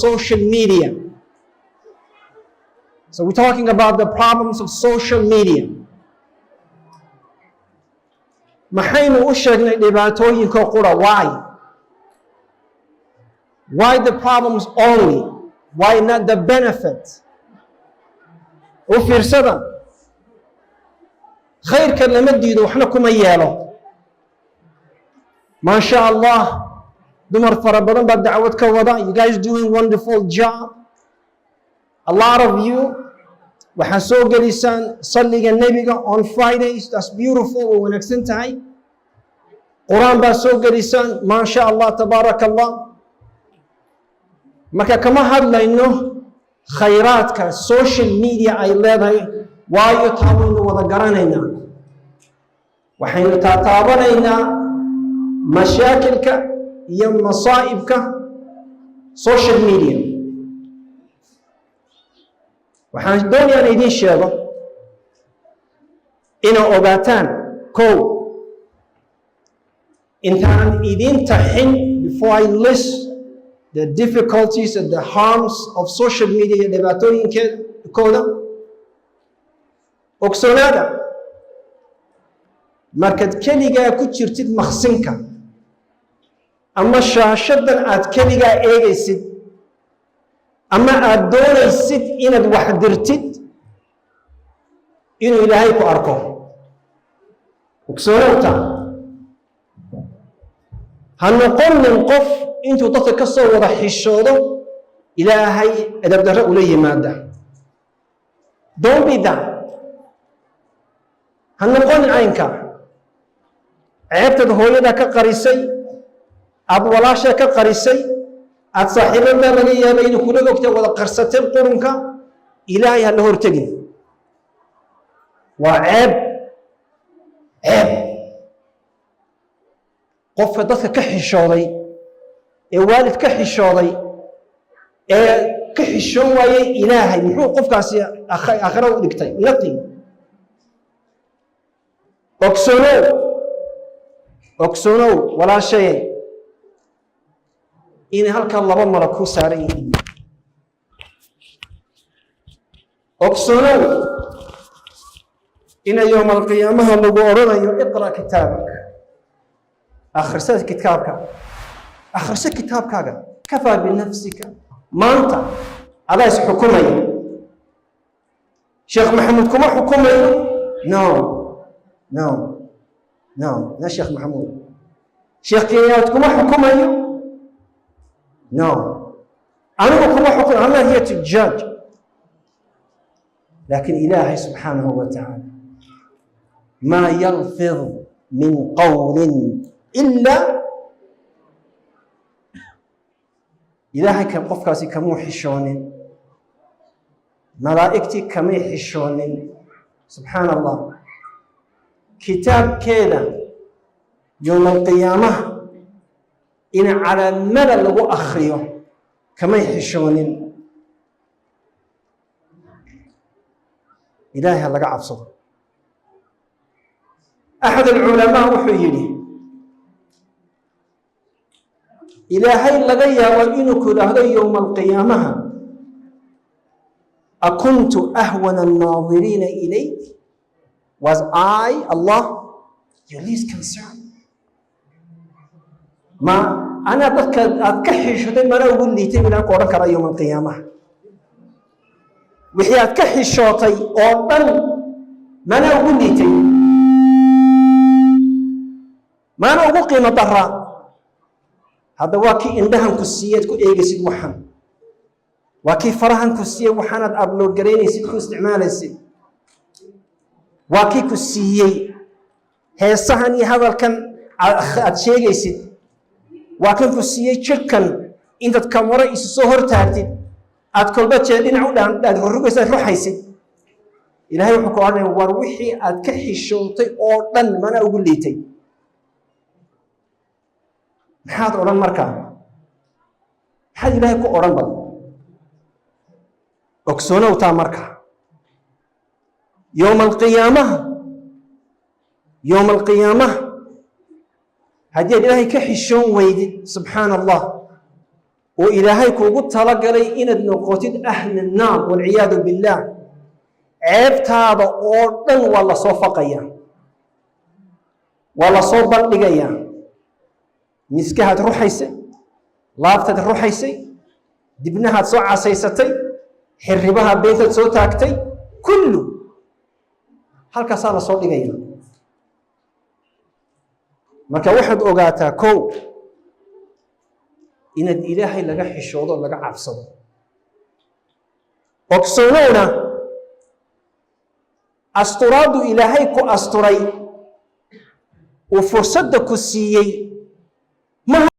social media. So we're talking about the problems of social media. Maxaynu u sheegnay dhibaatooyinka qura? Why? Why the problems only? Why not the benefit? U fiirsada, khayrka lama diido, waxna kuma yeelo. Ma sha Allah, dumar fara badan baa dacwad ka wada. You guys doing wonderful job. A lot of you waxaa soo gelisaan salliga nebiga on Fridays. That's beautiful. Way wanaagsan tahay. Quraan baa soo gelisaan. Ma sha Allah, tabaaraka Allah. Marka kama hadlayno khayraadka social media ay leedahay, waayo taa waynu wada garanaynaa. Waxaynu taataabanaynaa mashaakilka iyo masaa'ibka social media. waxaan doonayaa in idiin sheego inaa ogaataan kow intaan idiin taxin before I list the difficulties and the harms of social media iyo dhibaatooyinkooda. ogsoonaada markaad keligaa ku jirtid maqsinka ama shaashadan aad keligaa eegaysid ama aad doonaysid inaad wax dirtid inuu ilaahay ku arko. ogsoonowta ha noqonin qof intuu dadka ka soo wada xishoodo ilaahay edabdarro ula yimaada. Don't be that. ha noqonin caynka. ceebtaad hooyada ka qarisay, aad walaasha ka qarisay, aad saaxiibada laga yaabay inuu kula ogta wada qarsateen qurunka, ilaahay ha la hortegin. waa ceeb. qofka dadka ka xishooday ee waalid ka xishooday ee ka xishoon waayey ilaahay, muxuu qofkaasi aakhira u dhigtay? nothing. ogsoonow walaashay inay halkaa laba mala ku saaran yihiin. ogsoonow ina yowma alqiyaamaha lagu odhanayo iqra kitaabak, akhrisada kitaabka, akhriso kitaabkaaga, kafaa binafsika. maanta adaa is xukumaya. sheekh maxamuud kuma xukumayo. na sheekh maxamuud. sheekh kenyaad kuma xukumayo. anigu kuma xukumayo. I'm not here to judge. لكن إلهي سبحانه وتعالى ما يلفظ من قول إلا إلهي كم قفكاسي كمو حشون، ملائكتي كمي حشون. سبحان الله. كتاب كذا يوم القيامة إن على الملل وأخريه كمي حشون. إلهي هلقى عبصه. أحد العلماء وحيني إلهي لغايا وإنك لهذا يوم القيامة أكنت أهون الناظرين إليك. Was I, Allah, your least concern? ما أنا أتكحش هذا ما أقول لي تبي لك ورك يوم القيامة. وحياة كحي الشاطي أوطن ما أنا أقول لي تي ما أنا أقول قيمة ضرا. هذا واكي إندهم كسيات كو إيجي سيد وحن واكي فرهن كسية وحنات أبلود قريني سيد كو استعمال السيد واكي كسية هي الصحني هذا كان أتشيجي سيد واكي كسية شكن إنت تكامورا يسوهر تهديد أدخل بتشيلين عودان الرجوع روحيسي إلهي وحكواني وروحي أتكحي الشوطي أوطن ما أنا أقول لي تي هذا أوران مركان هذا إلهي كو أوران بل أكسونا وتا مركا يوم القيامة هذه إلهي كحي الشون ويدي. سبحان الله. وإلهي كوغو تلقلي إند نقوتد أهل النار والعياذ بالله عيبت هذا أوردن والله صوفقيا والله صوبان لقيا مسكها تروحيسي لافتا تروحيسي دبنها تسوع عسيستي حربها بيت تسوع تاكتي كله هل كسالة صوت لقيا مكا واحد أوغاتا كو إن الإلهي لقى حشوضه لقى عبصده وكسونونا أستراد إلهي كو أستري وفرصدك السيي